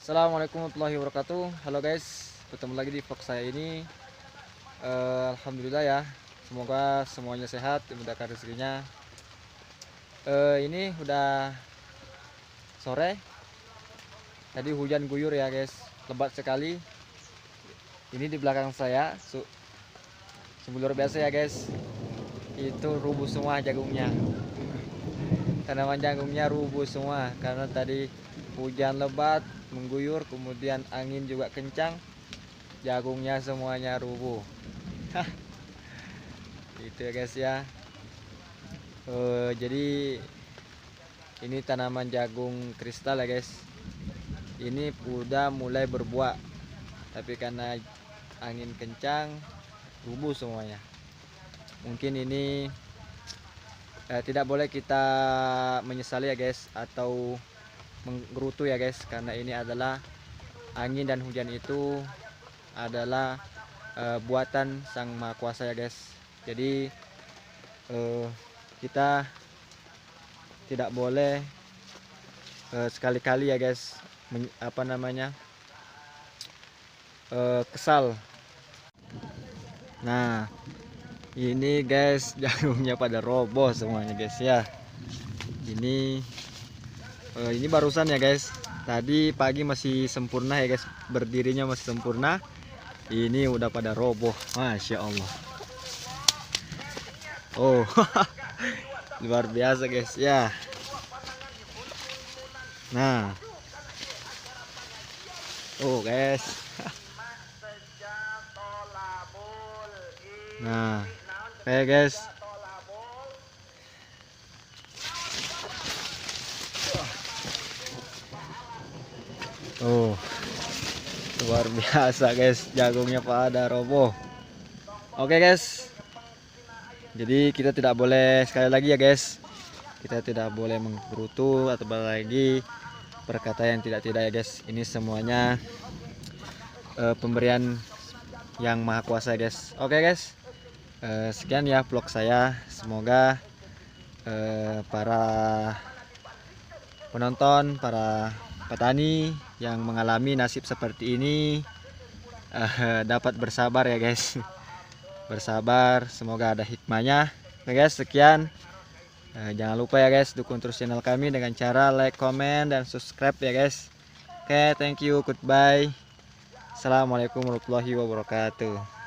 Assalamualaikum warahmatullahi wabarakatuh. Halo guys, ketemu lagi di vlog saya ini. Alhamdulillah ya, semoga semuanya sehat, dimudahkan rezekinya. Ini udah sore, tadi hujan guyur ya guys, lebat sekali. Ini di belakang saya, sungguh luar biasa ya guys. Itu rubuh semua jagungnya, tanaman jagungnya rubuh semua karena tadi hujan lebat mengguyur, kemudian angin juga kencang, jagungnya semuanya rubuh. Itu ya guys ya. Jadi ini tanaman jagung kristal ya guys, ini udah mulai berbuah, tapi karena angin kencang rubuh semuanya. Mungkin ini tidak boleh kita menyesali ya guys, atau menggerutu ya guys, karena ini adalah angin dan hujan itu adalah buatan Sang Maha Kuasa ya guys. Jadi kita tidak boleh sekali-kali ya guys kesal. Nah ini guys, jagungnya pada roboh semuanya guys ya. Ini barusan ya guys, tadi pagi masih sempurna ya guys, berdirinya masih sempurna. Ini udah pada roboh, masya Allah. Oh luar biasa guys ya. Nah guys, nah oke guys, luar biasa guys, jagungnya pada roboh. Oke guys, jadi kita tidak boleh, sekali lagi ya guys, kita tidak boleh menggerutu atau lagi berkata yang tidak-tidak ya guys. Ini semuanya pemberian yang Maha Kuasa guys. Oke guys, sekian ya vlog saya. Semoga para penonton, para petani yang mengalami nasib seperti ini dapat bersabar ya guys. Bersabar, semoga ada hikmahnya. Oke guys, sekian. Jangan lupa ya guys, dukung terus channel kami dengan cara like, comment, dan subscribe ya guys. Oke, thank you, goodbye. Assalamualaikum warahmatullahi wabarakatuh.